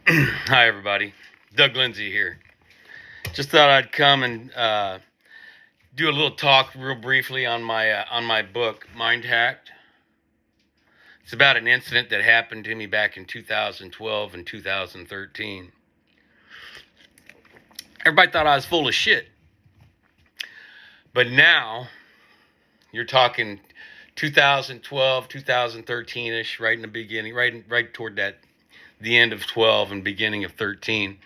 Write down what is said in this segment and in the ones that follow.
Hi, everybody. Doug Lindsay here. Just thought I'd come and do a little talk, real briefly, on my book, Mind Hacked. It's about an incident that happened to me back in 2012 and 2013. Everybody thought I was full of shit, but now you're talking 2012, 2013ish, right in the beginning, right toward the end of 12 and beginning of 13.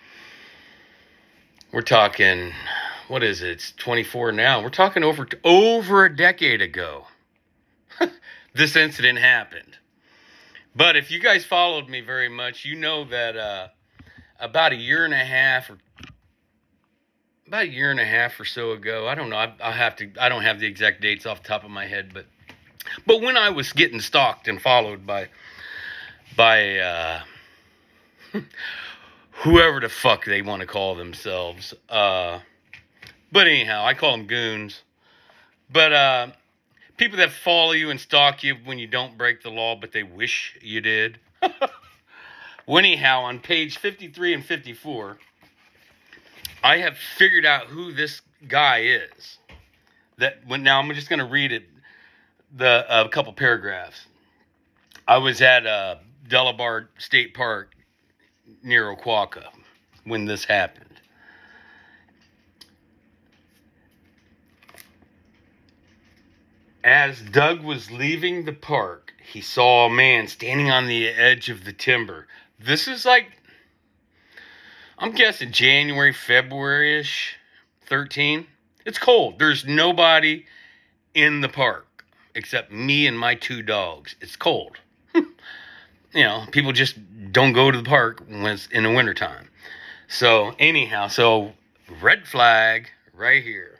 We're talking, what is it? It's 24 now. We're talking over a decade ago. This incident happened. But if you guys followed me very much, you know that about a year and a half or so ago, I don't know. I don't have the exact dates off the top of my head, but when I was getting stalked and followed by whoever the fuck they want to call themselves. But anyhow, I call them goons. But people that follow you and stalk you when you don't break the law, but they wish you did. Well, anyhow, on page 53 and 54, I have figured out who this guy is. Now I'm just going to read it, a couple paragraphs. I was at Delabar State Park near Oquawka when this happened. As Doug was leaving the park, he saw a man standing on the edge of the timber. This is like, I'm guessing January, February-ish, 13. It's cold. There's nobody in the park except me and my two dogs. It's cold. People just don't go to the park when it's in the wintertime. So anyhow, red flag right here.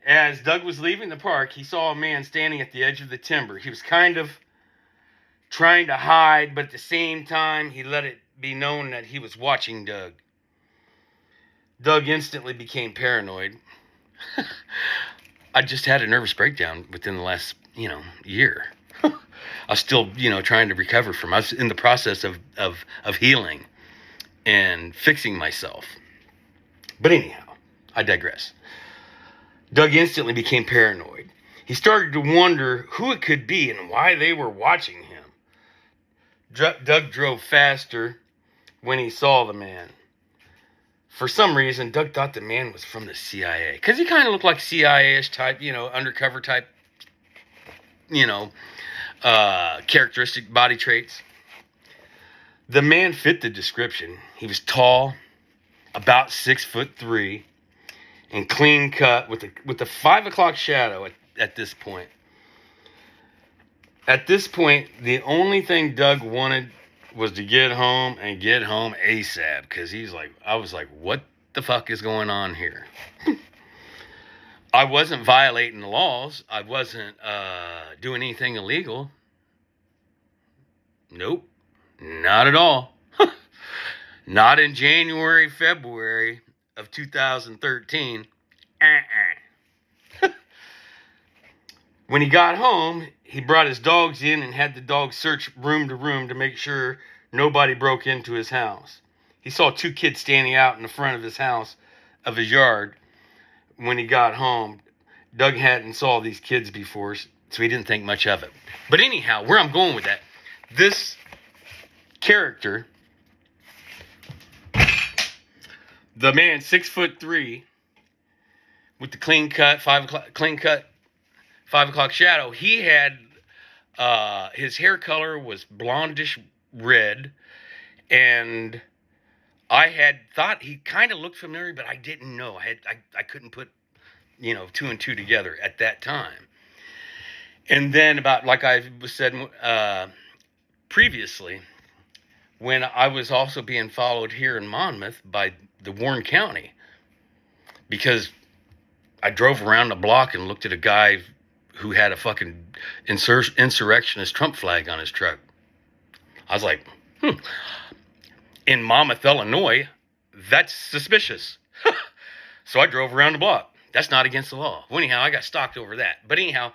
As Doug was leaving the park, he saw a man standing at the edge of the timber. He was kind of trying to hide, but at the same time, he let it be known that he was watching Doug. Doug instantly became paranoid. I just had a nervous breakdown within the last, year. I was still, trying to recover from. I was in the process of healing and fixing myself. But anyhow, I digress. Doug instantly became paranoid. He started to wonder who it could be and why they were watching him. Doug drove faster when he saw the man. For some reason, Doug thought the man was from the CIA. Because he kind of looked like CIA-ish type, undercover type, characteristic body traits. The man fit the description. He was tall, about 6'3", and clean cut with a 5 o'clock shadow at this point. At this point, the only thing Doug wanted was to get home ASAP, because I was like, what the fuck is going on here? I wasn't violating the laws. I wasn't doing anything illegal. Nope, not at all. Not in January, February of 2013. When he got home, he brought his dogs in and had the dogs search room to room to make sure nobody broke into his house. He saw two kids standing out in the front of his yard. When he got home, Doug hadn't saw these kids before, so he didn't think much of it. But anyhow, where I'm going with that, this character, the man 6'3", with the clean cut 5 o'clock shadow, he had his hair color was blondish red, and I had thought he kind of looked familiar, but I didn't know. I couldn't put two and two together at that time. And then, about like I was said previously, when I was also being followed here in Monmouth by the Warren County, because I drove around the block and looked at a guy who had a fucking insurrectionist Trump flag on his truck. I was like, in Monmouth, Illinois, that's suspicious. So I drove around the block. That's not against the law. Well, anyhow, I got stalked over that. But anyhow,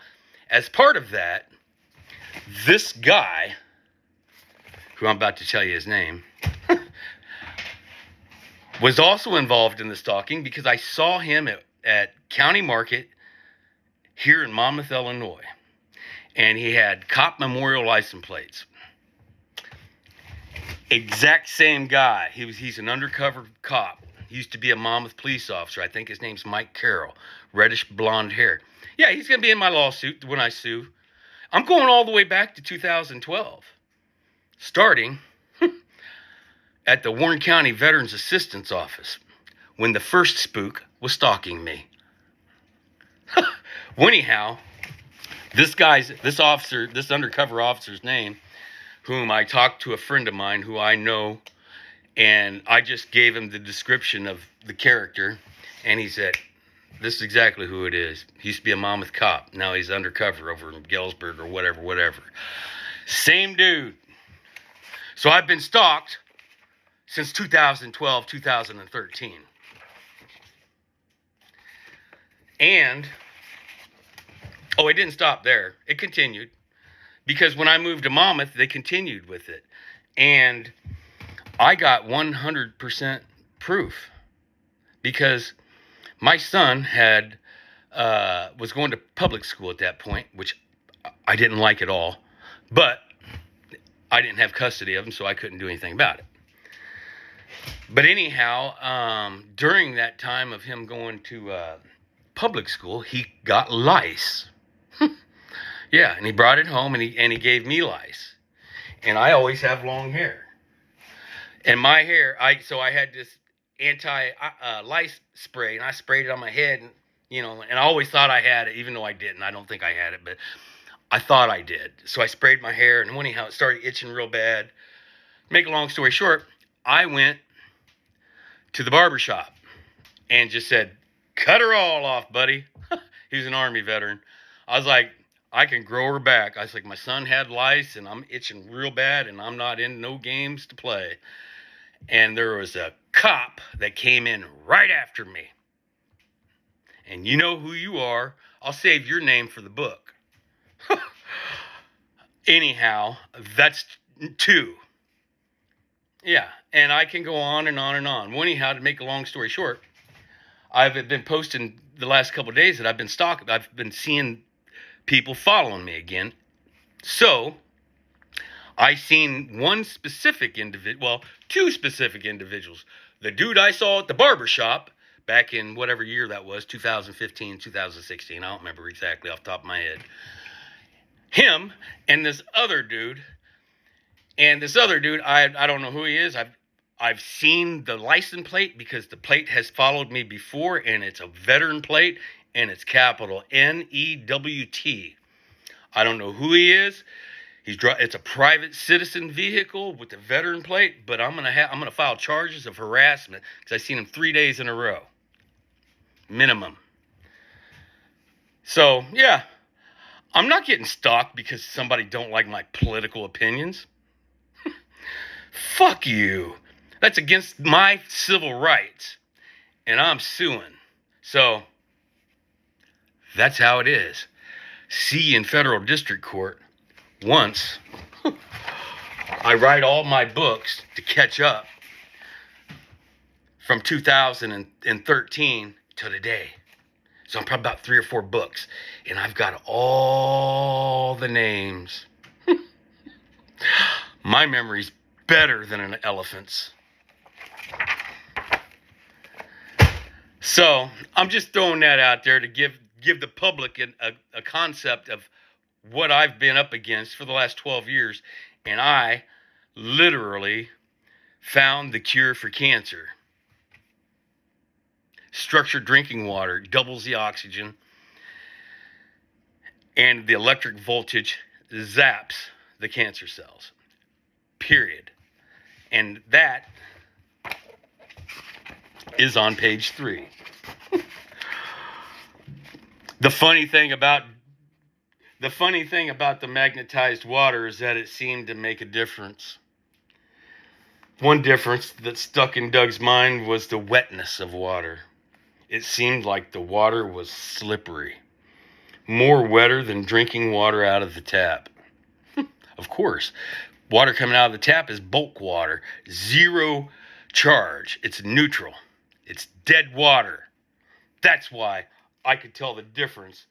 as part of that, this guy, who I'm about to tell you his name, was also involved in the stalking because I saw him at County Market here in Monmouth, Illinois. And he had cop memorial license plates. Exact same guy. He's an undercover cop. He used to be a Monmouth police officer. I think his name's Mike Carroll. Reddish blonde hair. Yeah, he's going to be in my lawsuit when I sue. I'm going all the way back to 2012. Starting at the Warren County Veterans Assistance Office when the first spook was stalking me. Anyhow, this undercover officer's name, whom I talked to a friend of mine who I know, and I just gave him the description of the character, and he said, this is exactly who it is. He used to be a Monmouth cop. Now he's undercover over in Galesburg or whatever. Same dude. So I've been stalked since 2012, 2013. And, it didn't stop there. It continued. Because when I moved to Monmouth, they continued with it. And I got 100% proof. Because my son was going to public school at that point, which I didn't like at all. But I didn't have custody of him, so I couldn't do anything about it. But anyhow, during that time of him going to public school, he got lice. Yeah, and he brought it home, and he gave me lice. And I always have long hair. And my hair, so I had this anti-lice spray, and I sprayed it on my head, and I always thought I had it, even though I didn't. I don't think I had it, but I thought I did. So I sprayed my hair, and anyhow, it started itching real bad. Make a long story short, I went to the barber shop and just said, cut her all off, buddy. He was an Army veteran. I was like, I can grow her back. I was like, my son had lice, and I'm itching real bad, and I'm not in no games to play. And there was a cop that came in right after me. And you know who you are. I'll save your name for the book. Anyhow, that's 2. Yeah, and I can go on and on and on. Anyhow, to make a long story short, I've been posting the last couple of days that I've been stalking. I've been seeing people following me again. So I seen one specific individual, well, 2 specific individuals. The dude I saw at the barber shop back in whatever year that was, 2015, 2016. I don't remember exactly off the top of my head. Him and this other dude. And this other dude, I don't know who he is. I've seen the license plate because the plate has followed me before, and it's a veteran plate, and it's capital NEWT. I don't know who he is. It's a private citizen vehicle with the veteran plate, but I'm gonna file charges of harassment because I seen him 3 days in a row, minimum. So yeah, I'm not getting stalked because somebody don't like my political opinions. Fuck you. That's against my civil rights, and I'm suing. So that's how it is. See you in federal district court. Once I write all my books to catch up from 2013 to today. So I'm probably about 3 or 4 books, and I've got all the names. My memory's better than an elephant's. So I'm just throwing that out there to give the public a concept of what I've been up against for the last 12 years. And I literally found the cure for cancer. Structured drinking water doubles the oxygen, and the electric voltage zaps the cancer cells. Period. And that is on page 3. The funny thing about the magnetized water is that it seemed to make a difference. One difference that stuck in Doug's mind was the wetness of water. It seemed like the water was slippery. More wetter than drinking water out of the tap. Of course, water coming out of the tap is bulk water. 0 charge. It's neutral. It's dead water. That's why I could tell the difference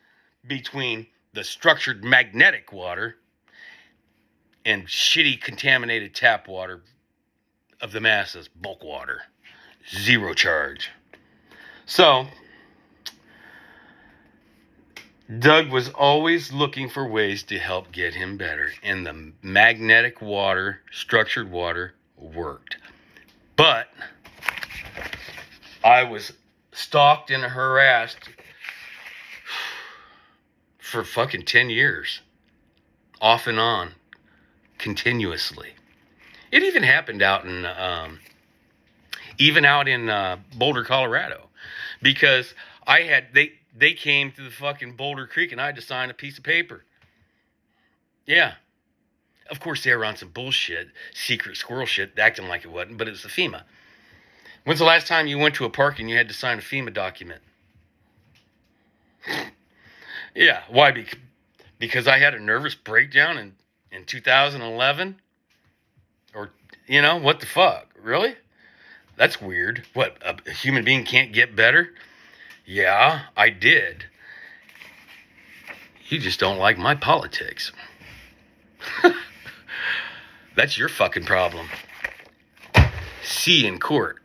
between the structured magnetic water and shitty contaminated tap water of the masses, bulk water. Zero charge. So, Doug was always looking for ways to help get him better, and the magnetic water, structured water, worked. But I was stalked and harassed for fucking 10 years. Off and on. Continuously. It even happened out in Boulder, Colorado. Because they came to the fucking Boulder Creek and I had to sign a piece of paper. Yeah. Of course they were on some bullshit, secret squirrel shit, acting like it wasn't, but it was the FEMA. When's the last time you went to a park and you had to sign a FEMA document? Yeah, why? Because I had a nervous breakdown in 2011? Or, what the fuck? Really? That's weird. What, a human being can't get better? Yeah, I did. You just don't like my politics. That's your fucking problem. See you in court.